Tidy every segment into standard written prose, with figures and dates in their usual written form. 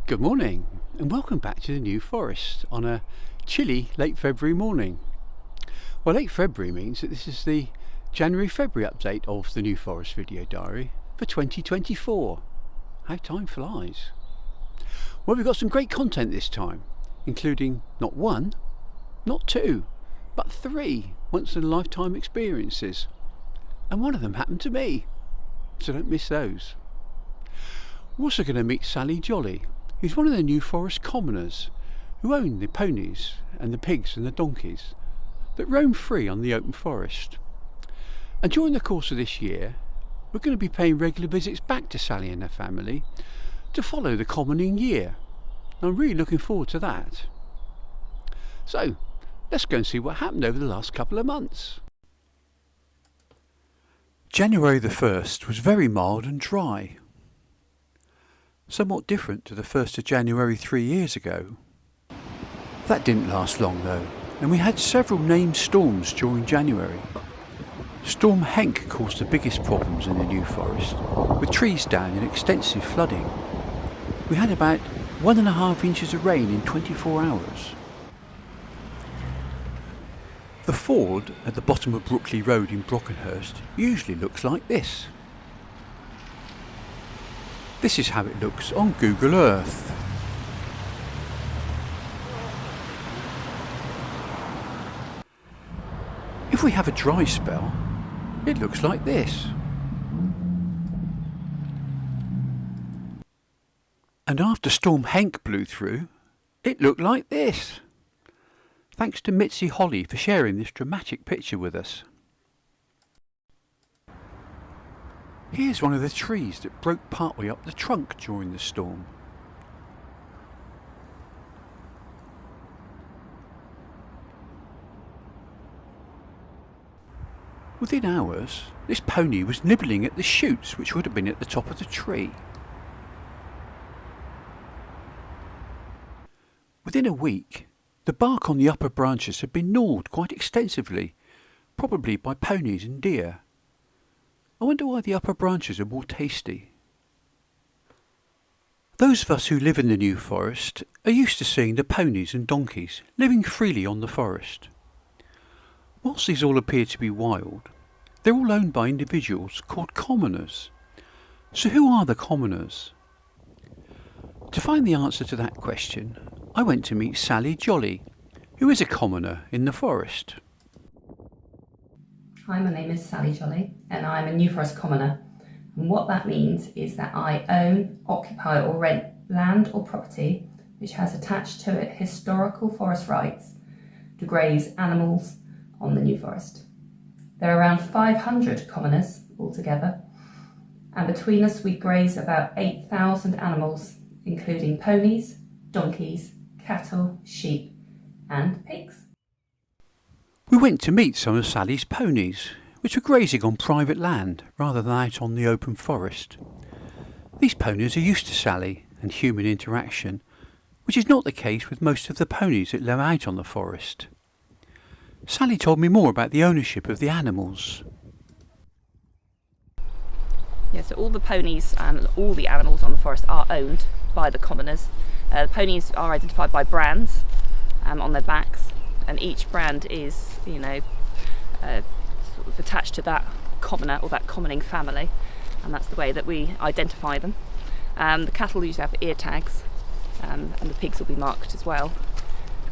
Good morning and welcome back to the New Forest on a chilly late February morning. Well, late February means that this is the January-February update of the New Forest video diary for 2024. How time flies. Well, we've got some great content this time, including not one, not two, but three once-in-a-lifetime experiences. And one of them happened to me, so don't miss those. We're also going to meet Sally Jolly, who's one of the New Forest commoners who own the ponies and the pigs and the donkeys that roam free on the open forest. And during the course of this year, we're going to be paying regular visits back to Sally and her family to follow the commoning year. I'm really looking forward to that. So, let's go and see what happened over the last couple of months. January the 1st was very mild and dry. Somewhat different to the 1st of January 3 years ago. That didn't last long though, and we had several named storms during January. Storm Henk caused the biggest problems in the New Forest, with trees down and extensive flooding. We had about 1.5 inches of rain in 24 hours. The ford at the bottom of Brockenhust Road in Brockenhurst usually looks like this. This is how it looks on Google Earth. If we have a dry spell, it looks like this. And after Storm Henk blew through, it looked like this. Thanks to Mitzi Holley for sharing this dramatic picture with us. Here's one of the trees that broke partway up the trunk during the storm. Within hours, this pony was nibbling at the shoots which would have been at the top of the tree. Within a week, the bark on the upper branches had been gnawed quite extensively, probably by ponies and deer. I wonder why the upper branches are more tasty. Those of us who live in the New Forest are used to seeing the ponies and donkeys living freely on the forest. Whilst these all appear to be wild, they're all owned by individuals called commoners. So who are the commoners? To find the answer to that question, I went to meet Sally Jolly, who is a commoner in the forest. Hi, my name is Sally Jolly and I'm a New Forest commoner, and what that means is that I own, occupy or rent land or property which has attached to it historical forest rights to graze animals on the New Forest. There are around 500 commoners altogether, and between us we graze about 8,000 animals, including ponies, donkeys, cattle, sheep and pigs. We went to meet some of Sally's ponies, which were grazing on private land rather than out on the open forest. These ponies are used to Sally and human interaction, which is not the case with most of the ponies that live out on the forest. Sally told me more about the ownership of the animals. Yeah, so all the ponies and all the animals on the forest are owned by the commoners. The ponies are identified by brands on their backs, and each brand is, sort of attached to that commoner or that commoning family, and that's the way that we identify them. The cattle usually have ear tags, and the pigs will be marked as well.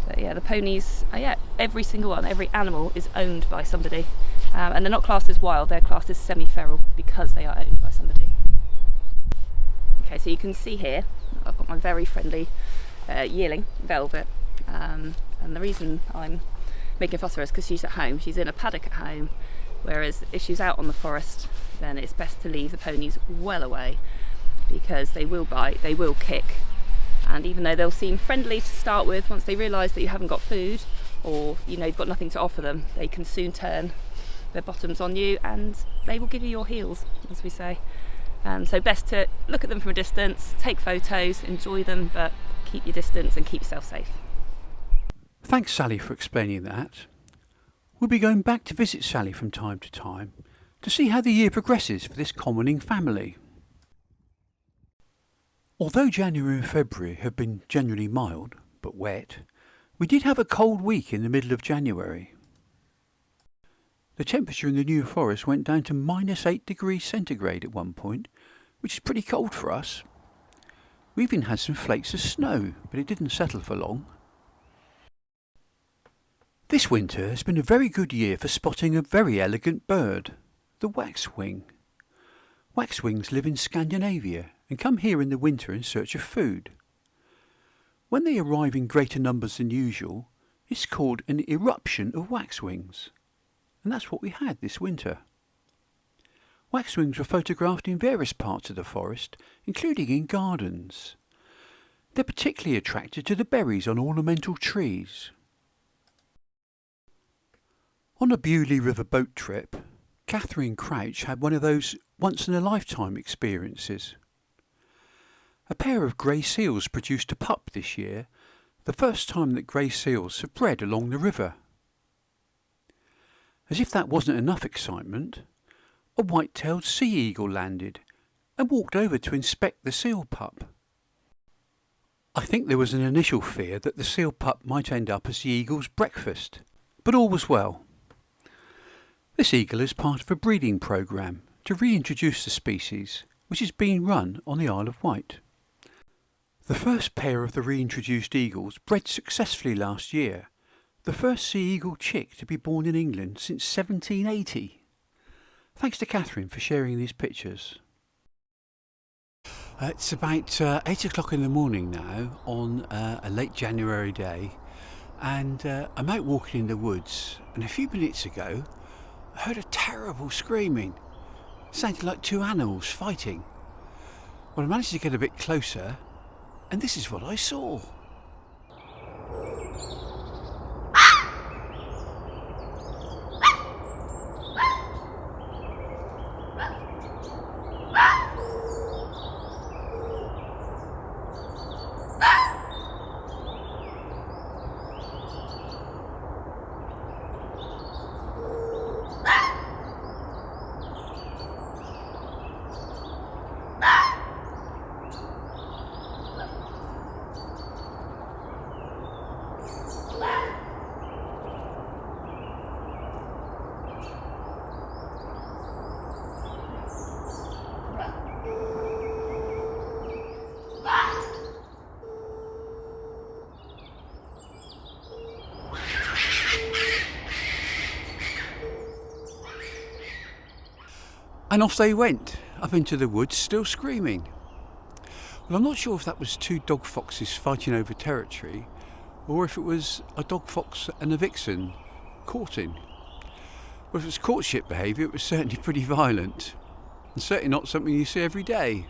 But yeah, the ponies, every single one, every animal is owned by somebody, and they're not classed as wild, they're classed as semi-feral because they are owned by somebody. Okay, so you can see here, I've got my very friendly yearling, Velvet, and the reason I'm making a fuss of her is because she's at home, she's in a paddock at home, whereas if she's out on the forest, then it's best to leave the ponies well away, because they will bite, they will kick, and even though they'll seem friendly to start with, once they realise that you haven't got food or you've got nothing to offer them, they can soon turn their bottoms on you and they will give you your heels, as we say. So best to look at them from a distance, take photos, enjoy them, but keep your distance and keep yourself safe. Thanks, Sally, for explaining that. We'll be going back to visit Sally from time to time to see how the year progresses for this commoning family. Although January and February have been generally mild, but wet, we did have a cold week in the middle of January. The temperature in the New Forest went down to -8 degrees centigrade at one point, which is pretty cold for us. We even had some flakes of snow, but it didn't settle for long. This winter has been a very good year for spotting a very elegant bird, the waxwing. Waxwings live in Scandinavia and come here in the winter in search of food. When they arrive in greater numbers than usual, it's called an eruption of waxwings. And that's what we had this winter. Waxwings were photographed in various parts of the forest, including in gardens. They're particularly attracted to the berries on ornamental trees. On a Beaulieu River boat trip, Kathryn Crouch had one of those once-in-a-lifetime experiences. A pair of grey seals produced a pup this year, the first time that grey seals have bred along the river. As if that wasn't enough excitement, a white-tailed sea eagle landed and walked over to inspect the seal pup. I think there was an initial fear that the seal pup might end up as the eagle's breakfast, but all was well. This eagle is part of a breeding programme to reintroduce the species, which is being run on the Isle of Wight. The first pair of the reintroduced eagles bred successfully last year, the first sea eagle chick to be born in England since 1780. Thanks to Kathryn for sharing these pictures. It's about 8 o'clock in the morning now on a late January day, and I'm out walking in the woods, and a few minutes ago I heard a terrible screaming. It sounded like two animals fighting. Well, I managed to get a bit closer, and this is what I saw. And off they went, up into the woods, still screaming. Well, I'm not sure if that was two dog foxes fighting over territory, or if it was a dog fox and a vixen courting. Well, if it was courtship behaviour, it was certainly pretty violent, and certainly not something you see every day.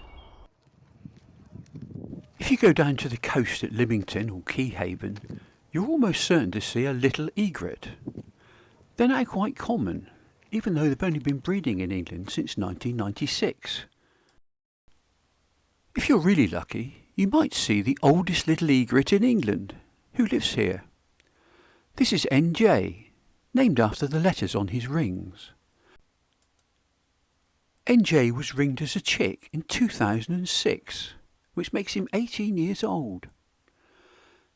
If you go down to the coast at Lymington or Keyhaven, you're almost certain to see a little egret. They're now quite common, even though they've only been breeding in England since 1996. If you're really lucky, you might see the oldest little egret in England, who lives here. This is NJ, named after the letters on his rings. NJ was ringed as a chick in 2006, which makes him 18 years old.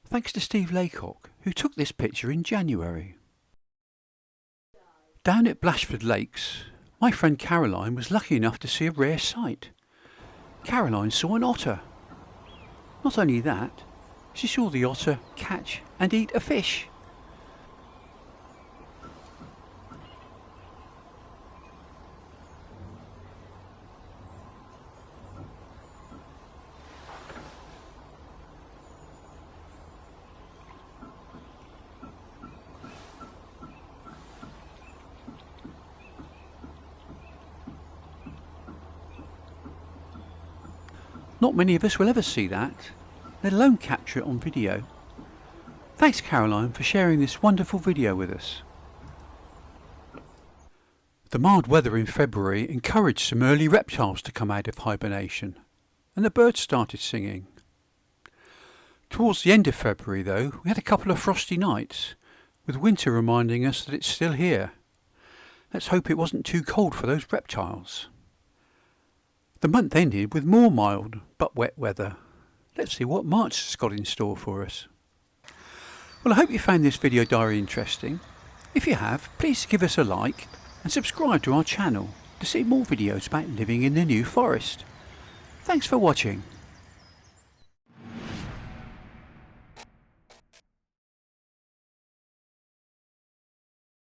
Thanks to Steve Laycock, who took this picture in January. Down at Blashford Lakes, my friend Caroline was lucky enough to see a rare sight. Caroline saw an otter. Not only that, she saw the otter catch and eat a fish. Not many of us will ever see that, let alone capture it on video. Thanks Caroline for sharing this wonderful video with us. The mild weather in February encouraged some early reptiles to come out of hibernation, and the birds started singing. Towards the end of February though, we had a couple of frosty nights, with winter reminding us that it's still here. Let's hope it wasn't too cold for those reptiles. The month ended with more mild but wet weather, let's see what March has got in store for us. Well, I hope you found this video diary interesting. If you have, please give us a like and subscribe to our channel to see more videos about living in the New Forest. Thanks for watching.